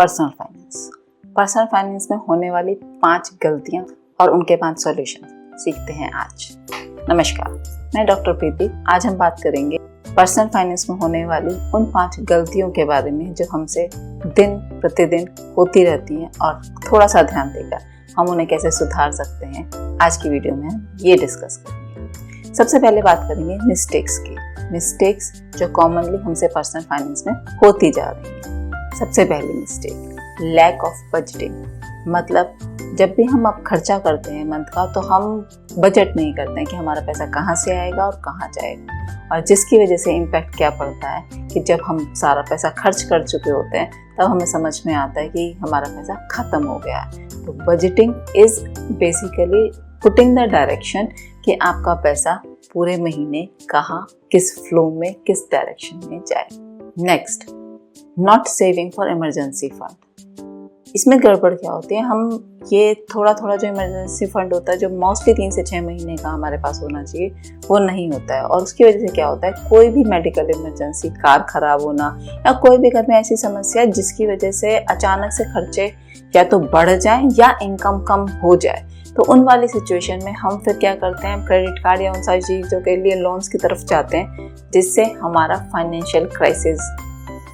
Personal finance. Personal finance में होने वाली 5 गलतियां और उनके 5 सॉल्यूशन सीखते हैं आज। नमस्कार, मैं डॉक्टर प्रीति। आज हम बात करेंगे पर्सनल फाइनेंस में होने वाली उन 5 गलतियों के बारे में जो हमसे दिन प्रतिदिन होती रहती हैं और थोड़ा सा ध्यान देकर हम उन्हें कैसे सुधार सकते हैं। आज की वीडियो में हम ये डिस्कस करेंगे। सबसे पहले बात करेंगे मिस्टेक्स की। मिस्टेक्स जो कॉमनली हमसे पर्सनल फाइनेंस में होती जा रही हैं। सबसे पहली मिस्टेक, लैक ऑफ बजटिंग। मतलब जब भी हम अब खर्चा करते हैं मंथ का, तो हम बजट नहीं करते हैं कि हमारा पैसा कहाँ से आएगा और कहाँ जाएगा, और जिसकी वजह से इम्पैक्ट क्या पड़ता है कि जब हम सारा पैसा खर्च कर चुके होते हैं तब हमें समझ में आता है कि हमारा पैसा खत्म हो गया है। तो budgeting is basically putting the direction कि आपका पैसा पूरे महीने कहाँ, किस फ्लो में, किस डायरेक्शन में जाए। Next, not saving for emergency fund. इसमें गड़बड़ क्या होती है, हम ये थोड़ा थोड़ा जो इमरजेंसी फंड होता है, जो मोस्टली 3 से 6 महीने का हमारे पास होना चाहिए, वो नहीं होता है। और उसकी वजह से क्या होता है, कोई भी मेडिकल इमरजेंसी, कार खराब होना या कोई भी घर में ऐसी समस्या जिसकी वजह से अचानक से खर्चे या तो बढ़ जाए या इनकम कम हो जाए, तो उन वाली सिचुएशन में हम फिर क्या करते हैं, क्रेडिट कार्ड या उन सारी चीज़ों के लिए लोन्स की तरफ जाते हैं, जिससे हमारा फाइनेंशियल क्राइसिस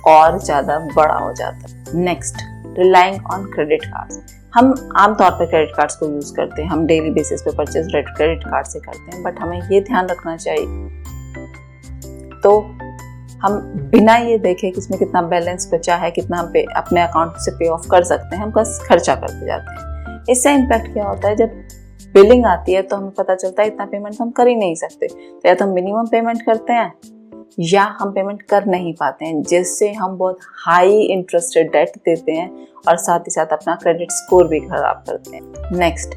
और ज़्यादा बड़ा हो जाता है। Next, relying on credit cards. हम आमतौर पर क्रेडिट कार्ड्स को यूज़ करते हैं, हम डेली बेसिस पे परचेज क्रेडिट कार्ड से करते हैं, बट हमें ये ध्यान रखना चाहिए तो हम बिना ये देखे कि इसमें कितना बैलेंस बचा है, कितना हम अपने अकाउंट से पे ऑफ कर सकते हैं, हम बस खर्चा करते जाते हैं। इससे इम्पैक्ट क्या होता है, जब बिलिंग आती है तो हमें पता चलता है इतना पेमेंट हम कर ही नहीं सकते, तो या तो हम मिनिमम पेमेंट करते हैं या हम पेमेंट कर नहीं पाते हैं, जिससे हम बहुत हाई इंटरेस्टेड डेट देते हैं और साथ ही साथ अपना क्रेडिट स्कोर भी खराब करते हैं। Next,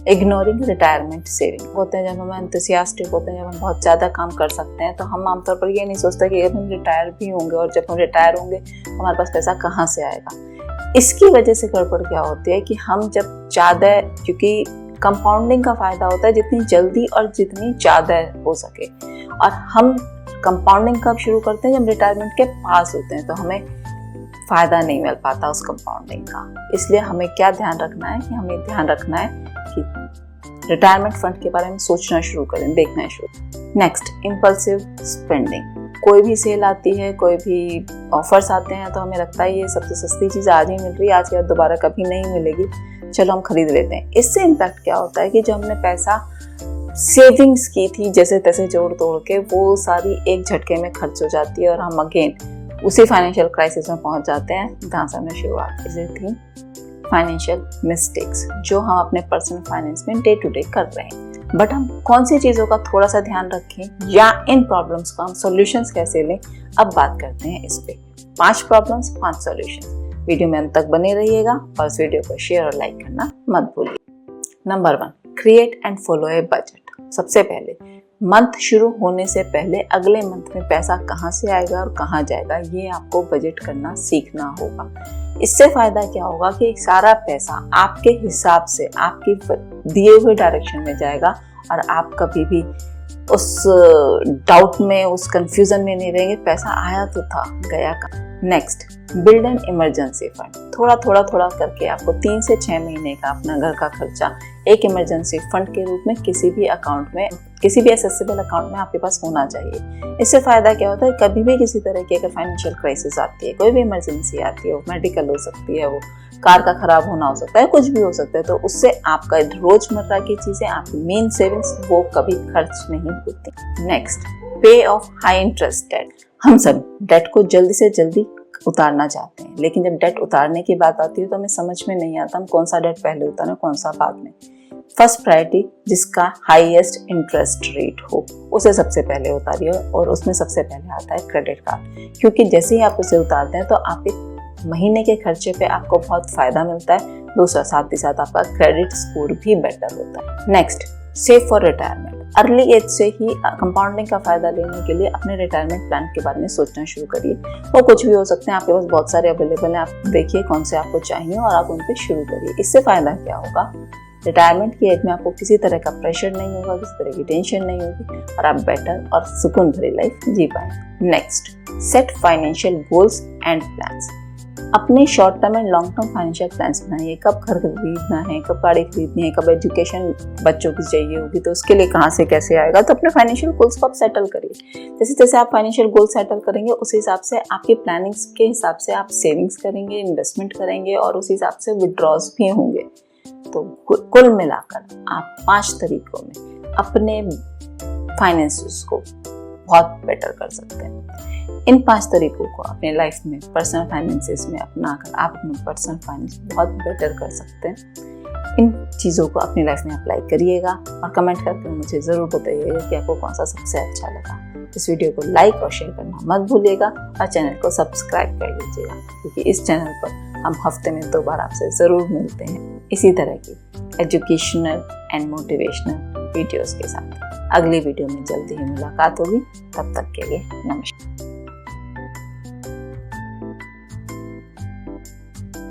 ignoring retirement saving. होते हैं जब हम एंथुसियास्टिक होते हैं, जब हम बहुत ज़्यादा काम कर सकते हैं, तो हम आमतौर पर ये नहीं सोचते कि जब हम रिटायर भी होंगे और जब हम रिटायर होंगे हमारे पास पैसा कहाँ से आएगा। इसकी वजह से गड़बड़ क्या होती है कि हम जब ज़्यादा, क्योंकि कंपाउंडिंग का फ़ायदा होता है जितनी जल्दी और जितनी ज़्यादा हो सके, और हम कंपाउंडिंग कब शुरू करते हैं, जब रिटायरमेंट के पास होते हैं, तो हमें फ़ायदा नहीं मिल पाता उस कंपाउंडिंग का। इसलिए हमें क्या ध्यान रखना है कि हमें ध्यान रखना है कि रिटायरमेंट फंड के बारे में सोचना शुरू करें, देखना शुरू। Next, impulsive spending. कोई भी सेल आती है, कोई भी ऑफर्स आते हैं, तो हमें लगता है ये सबसे सस्ती चीज़ आज ही मिल रही है, आज के बाद दोबारा कभी नहीं मिलेगी, चलो हम खरीद लेते हैं। इससे इम्पैक्ट क्या होता है कि जो हमने पैसा सेविंग्स की थी जैसे तैसे जोड़ तोड़ के, वो सारी एक झटके में खर्च हो जाती है और हम अगेन उसी फाइनेंशियल क्राइसिस में पहुंच जाते हैं जहाँ से हमने शुरुआत की थी। फाइनेंशियल मिस्टेक्स जो हम अपने पर्सनल फाइनेंस में डे टू डे कर रहे हैं, बट हम कौन सी चीज़ों का थोड़ा सा ध्यान रखें या इन प्रॉब्लम्स का हम सॉल्यूशंस कैसे लें, अब बात करते हैं इस पे। 5 प्रॉब्लम्स 5 सॉल्यूशन। वीडियो में अंत तक बने रहिएगा और इस वीडियो को शेयर और लाइक करना मत भूलिए। Number 1, create and follow A budget. सबसे पहले मंथ शुरू होने से पहले अगले मंथ में पैसा कहाँ से आएगा और कहाँ जाएगा, ये आपको बजट करना सीखना होगा। इससे फायदा क्या होगा कि सारा पैसा आपके हिसाब से आपके दिए हुए डायरेक्शन में जाएगा और आप कभी भी उस डाउट में, उस कंफ्यूजन में नहीं रहेंगे, पैसा आया तो था, गया कहाँ। Next, build an emergency fund. थोड़ा करके आपको 3 से 6 महीने का अपना घर का खर्चा एक इमरजेंसी फंड के रूप में किसी भी अकाउंट में, किसी भी एक्सेसिबल अकाउंट में आपके पास होना चाहिए। इससे फायदा क्या होता है, कभी भी किसी तरह की अगर फाइनेंशियल क्राइसिस आती है, कोई भी इमरजेंसी आती है, वो मेडिकल हो सकती है, वो कार का खराब होना हो सकता है, कुछ भी हो सकता है, तो उससे आपका रोजमर्रा की चीजें, आपकी मेन सेविंग्स, वो कभी खर्च नहीं होती। नेक्स्ट, पे ऑफ हाई इंटरेस्ट डेट। हम सब डेट को जल्दी से जल्दी उतारना चाहते हैं, लेकिन जब डेट उतारने की बात आती है तो हमें समझ में नहीं आता हम कौन सा डेट पहले उतारें, कौन सा बाद में। फर्स्ट प्रायोरिटी जिसका हाईएस्ट इंटरेस्ट रेट हो, उसे सबसे पहले उतारिए, और उसमें सबसे पहले आता है क्रेडिट कार्ड, क्योंकि जैसे ही आप उसे उतारते हैं तो आपके महीने के खर्चे पे आपको बहुत फायदा मिलता है। दूसरा, साथ ही साथ आपका क्रेडिट स्कोर भी बेटर होता है। Next, save for retirement. Early age से ही कंपाउंडिंग का फायदा लेने के लिए अपने रिटायरमेंट प्लान के बारे में सोचना शुरू करिए। वो कुछ भी हो सकते हैं, आपके पास बहुत सारे अवेलेबल हैं, आप देखिए कौन से आपको चाहिए और आप उन पर शुरू करिए। इससे फायदा क्या होगा, रिटायरमेंट की एज में आपको किसी तरह का प्रेशर नहीं होगा, किसी तरह की टेंशन नहीं होगी, और आप बेटर और सुकून भरी लाइफ जी पाएंगे। Next, set financial goals and plans. अपने short term and long term financial plans बनाइए। कब घर खरीदना है, कब गाड़ी खरीदनी है, कब एजुकेशन बच्चों की चाहिए होगी, तो उसके लिए कहाँ से कैसे आएगा। तो अपने फाइनेंशियल गोल्स को आप सेटल करिए। जैसे जैसे आप फाइनेंशियल गोल सेटल करेंगे उस हिसाब से आपकी प्लानिंग्स के हिसाब से आप सेविंग्स करेंगे, इन्वेस्टमेंट करेंगे और उस हिसाब से विड्रॉज भी होंगे। तो कुल मिलाकर आप 5 तरीकों में अपने फाइनेंसेस को बहुत बेटर कर सकते हैं। इन 5 तरीकों को अपने लाइफ में पर्सनल फाइनेंसेस में अपनाकर आप अपना पर्सनल फाइनेंस बहुत बेटर कर सकते हैं। इन चीज़ों को अपनी लाइफ में अप्लाई करिएगा और कमेंट करके मुझे ज़रूर बताइएगा कि आपको कौन सा सबसे अच्छा लगा। इस वीडियो को लाइक और शेयर करना मत भूलिएगा और चैनल को सब्सक्राइब कर लीजिएगा, क्योंकि इस चैनल पर हम हफ्ते में 2 बार आपसे ज़रूर मिलते हैं इसी तरह की एजुकेशनल एंड मोटिवेशनल वीडियोज़ के साथ। अगली वीडियो में जल्दी ही मुलाकात होगी। तब तक के लिए नमस्कार।